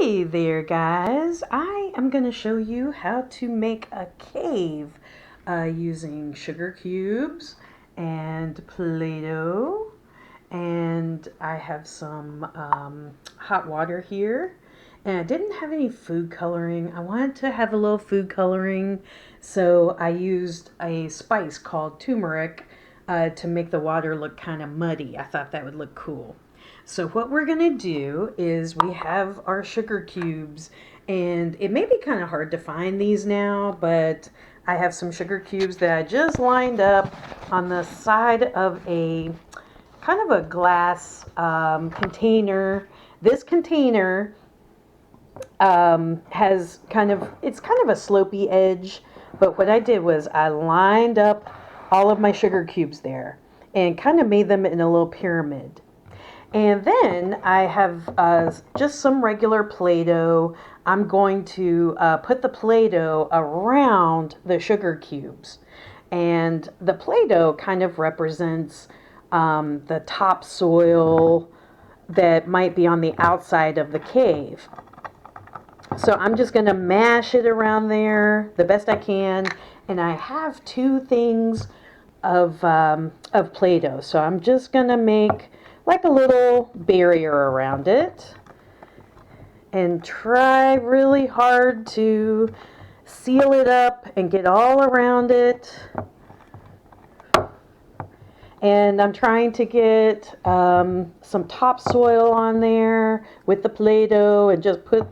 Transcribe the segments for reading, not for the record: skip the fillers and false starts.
Hey there, guys. I am going to show you how to make a cave using sugar cubes and Play-Doh. And I have some hot water here. And I didn't have any food coloring. I wanted to have a little food coloring, so I used a spice called turmeric to make the water look kind of muddy. I thought that would look cool. So what we're going to do is we have our sugar cubes, and it may be kind of hard to find these now, but I have some sugar cubes that I just lined up on the side of a kind of a glass container. This container has it's kind of a slopey edge, but what I did was I lined up all of my sugar cubes there and kind of made them in a little pyramid. And then I have just some regular Play-Doh. I'm going to put the Play-Doh around the sugar cubes. And the Play-Doh kind of represents the topsoil that might be on the outside of the cave. So I'm just going to mash it around there the best I can. And I have two things of Play-Doh. So I'm just going to make like a little barrier around it and try really hard to seal it up and get all around it. And I'm trying to get some topsoil on there with the Play-Doh and just put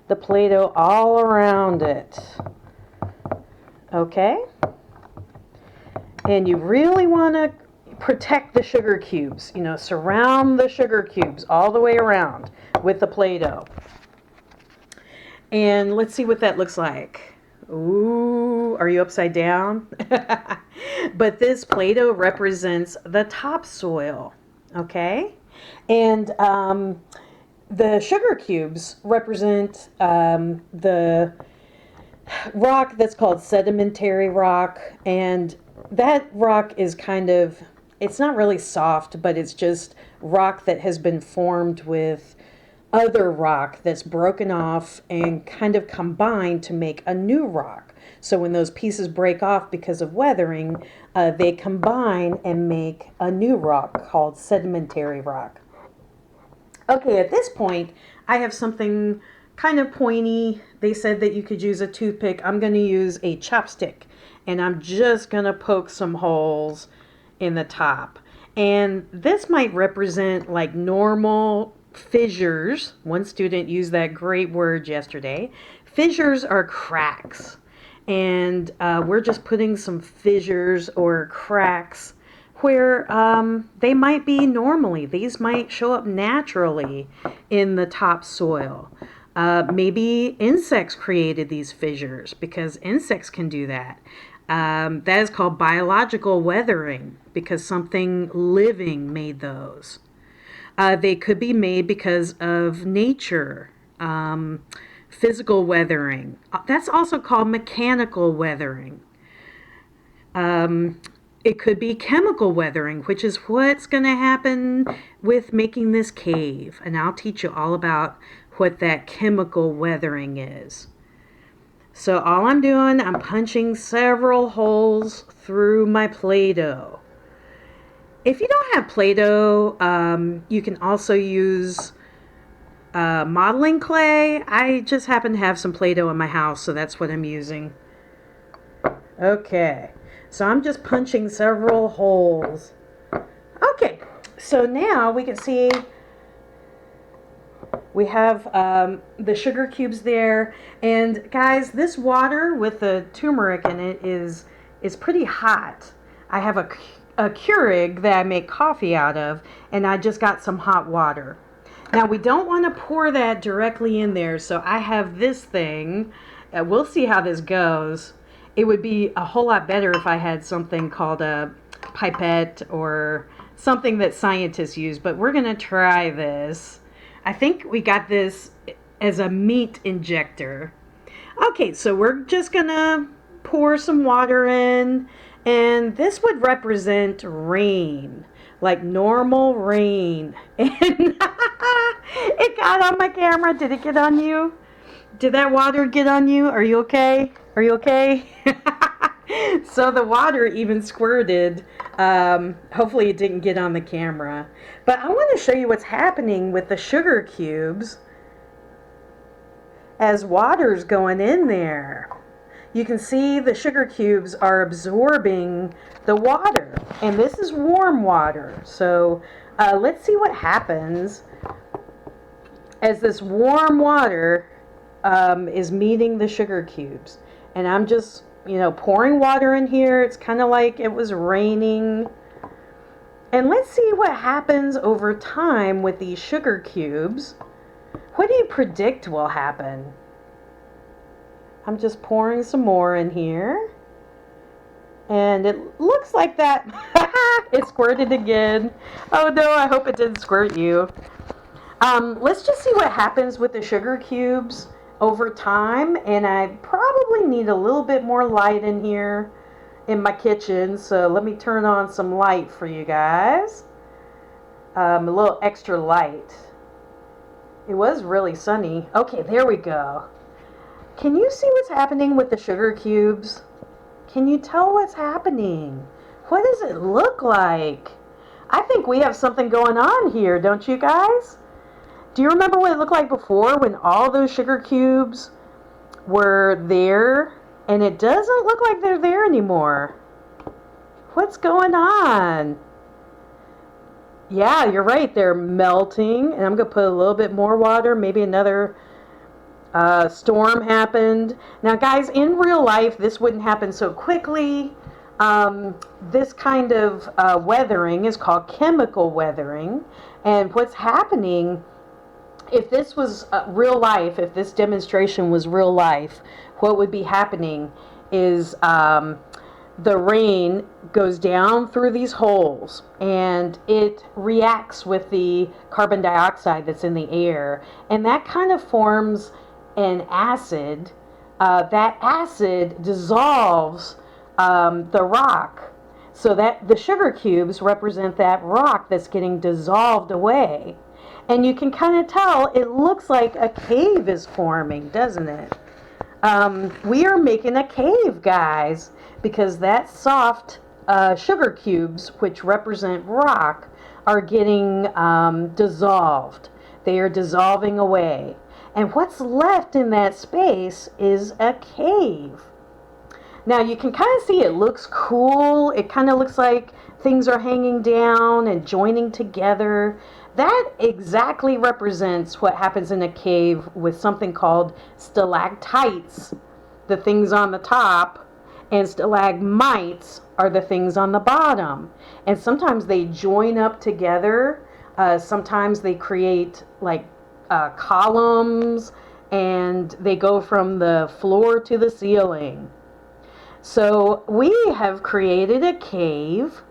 the Play-Doh all around it. Okay? And you really want to protect the sugar cubes, surround the sugar cubes all the way around with the Play-Doh. And let's see what that looks like. Ooh, are you upside down? But this Play-Doh represents the topsoil, okay? And the sugar cubes represent the rock that's called sedimentary rock, and that rock is it's not really soft, but it's just rock that has been formed with other rock that's broken off and kind of combined to make a new rock. So when those pieces break off because of weathering, they combine and make a new rock called sedimentary rock. Okay, at this point, I have something kind of pointy. They said that you could use a toothpick. I'm going to use a chopstick, and I'm just going to poke some holes in the top. And this might represent like normal fissures. One student used that great word yesterday. Fissures are cracks. And we're just putting some fissures or cracks where they might be normally. These might show up naturally in the topsoil. Maybe insects created these fissures, because insects can do that. That is called biological weathering, because something living made those. They could be made because of nature, physical weathering. That's also called mechanical weathering. It could be chemical weathering, which is what's going to happen with making this cave. And I'll teach you all about what that chemical weathering is. So all I'm doing, I'm punching several holes through my Play-Doh. If you don't have Play-Doh, you can also use modeling clay. I just happen to have some Play-Doh in my house, so that's what I'm using. Okay, so I'm just punching several holes. Okay, so now we can see we have the sugar cubes there. And guys, this water with the turmeric in it is pretty hot. I have a Keurig that I make coffee out of, and I just got some hot water. Now we don't want to pour that directly in there, so I have this thing. We'll see how this goes. It would be a whole lot better if I had something called a pipette or something that scientists use, but we're going to try this. I think we got this as a meat injector. Okay, so we're just going to pour some water in, and this would represent rain, like normal rain. And It got on my camera. Did it get on you? Did that water get on you? Are you okay? Are you okay? So the water even squirted. Hopefully it didn't get on the camera. But I want to show you what's happening with the sugar cubes as water's going in there. You can see the sugar cubes are absorbing the water. And this is warm water. So let's see what happens as this warm water is meeting the sugar cubes. And I'm just, pouring water in here. It's kind of like it was raining. And let's see what happens over time with these sugar cubes. What do you predict will happen? I'm just pouring some more in here. And it looks like that. It squirted again. Oh no, I hope it didn't squirt you. Let's just see what happens with the sugar cubes over time. And I probably need a little bit more light in here in my kitchen. So let me turn on some light for you guys. A little extra light. It was really sunny. Okay, there we go. Can you see what's happening with the sugar cubes? Can you tell what's happening? What does it look like? I think we have something going on here, don't you guys? Do you remember what it looked like before when all those sugar cubes were there? And it doesn't look like they're there anymore. What's going on? Yeah, you're right. They're melting. And I'm going to put a little bit more water. Maybe another storm happened. Now, guys, in real life, this wouldn't happen so quickly. This kind of weathering is called chemical weathering. And what's happening, if this was real life, if this demonstration was real life, what would be happening is the rain goes down through these holes and it reacts with the carbon dioxide that's in the air, and that kind of forms an acid. That acid dissolves the rock, so that the sugar cubes represent that rock that's getting dissolved away. And you can kind of tell it looks like a cave is forming, doesn't it? We are making a cave, guys, because that soft sugar cubes, which represent rock, are getting dissolved. They are dissolving away. And what's left in that space is a cave. Now you can kind of see it looks cool. It kind of looks like things are hanging down and joining together. That exactly represents what happens in a cave with something called stalactites, the things on the top, and stalagmites are the things on the bottom. And sometimes they join up together. Sometimes they create like columns, and they go from the floor to the ceiling. So we have created a cave.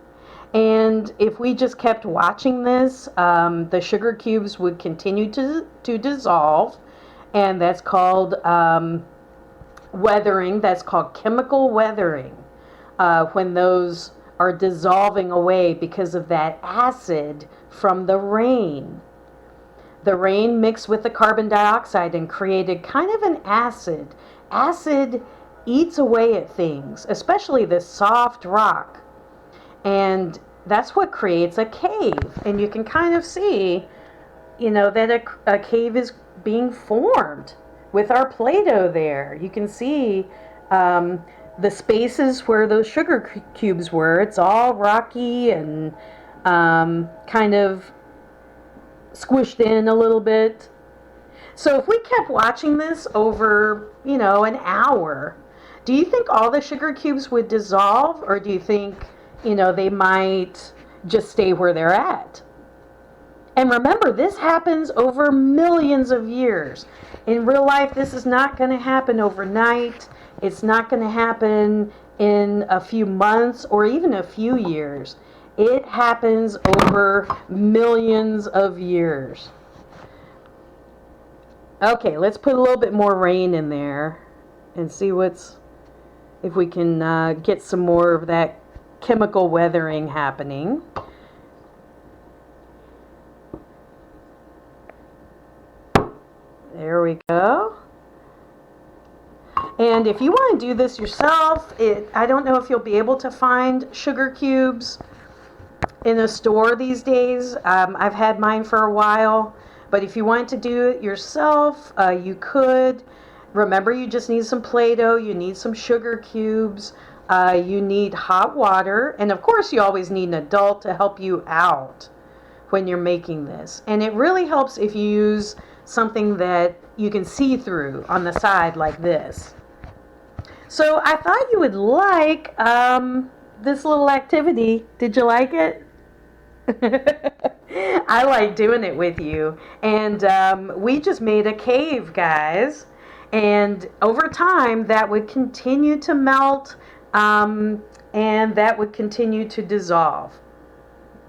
And if we just kept watching this, the sugar cubes would continue to dissolve. And that's called weathering. That's called chemical weathering. When those are dissolving away because of that acid from the rain. The rain mixed with the carbon dioxide and created kind of an acid. Acid eats away at things, especially this soft rock. And that's what creates a cave. And you can kind of see, that a cave is being formed with our Play-Doh there. You can see the spaces where those sugar cubes were. It's all rocky and kind of squished in a little bit. So if we kept watching this over, an hour, do you think all the sugar cubes would dissolve, or do you think they might just stay where they're at? And remember, this happens over millions of years. In real life, this is not going to happen overnight. It's not going to happen in a few months or even a few years. It happens over millions of years. Okay, let's put a little bit more rain in there and see if we can get some more of that chemical weathering happening. There we go. And if you want to do this yourself, I don't know if you'll be able to find sugar cubes in a store these days. I've had mine for a while, but if you want to do it yourself, you could. Remember, you just need some Play-Doh, you need some sugar cubes, you need hot water, and of course you always need an adult to help you out when you're making this. And it really helps if you use something that you can see through on the side like this. So I thought you would like this little activity. Did you like it? I like doing it with you. And we just made a cave, guys. And over time, that would continue to melt and that would continue to dissolve,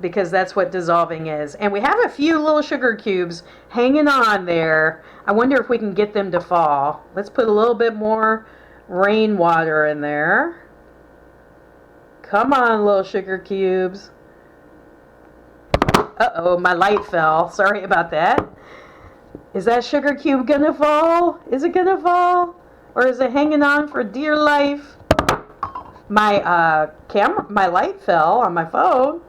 because that's what dissolving is. And we have a few little sugar cubes hanging on there. I wonder if we can get them to fall. Let's put a little bit more rainwater in there. Come on, little sugar cubes. Uh-oh, my light fell. Sorry about that. Is that sugar cube gonna fall? Is it gonna fall? Or is it hanging on for dear life? My my light fell on my phone.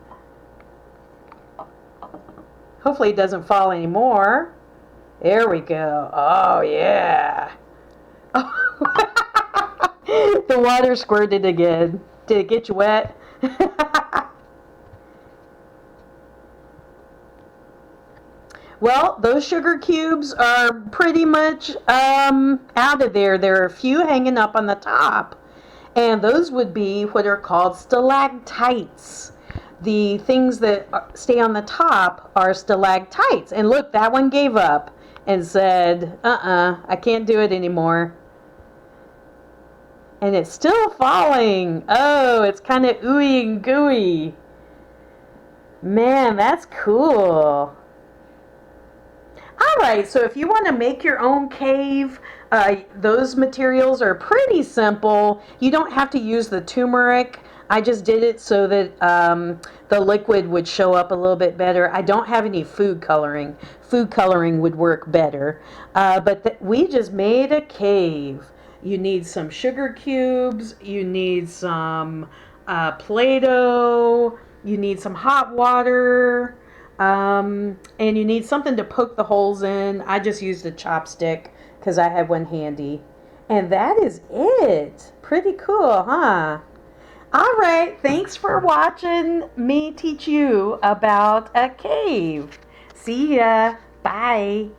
Hopefully it doesn't fall anymore. There we go. Oh, yeah. The water squirted again. Did it get you wet? Well, those sugar cubes are pretty much out of there. There are a few hanging up on the top, and those would be what are called stalactites. The things that stay on the top are stalactites. And look, that one gave up and said, I can't do it anymore. And it's still falling. Oh, it's kind of ooey and gooey. Man, that's cool. All right, so if you want to make your own cave, those materials are pretty simple. You don't have to use the turmeric. I just did it so that the liquid would show up a little bit better. I don't have any food coloring. Food coloring would work better. But we just made a cave. You need some sugar cubes. You need some Play-Doh. You need some hot water. And you need something to poke the holes in. I just used a chopstick because I had one handy. And that is it. Pretty cool, huh? All right, thanks for watching me teach you about a cave. See ya. Bye.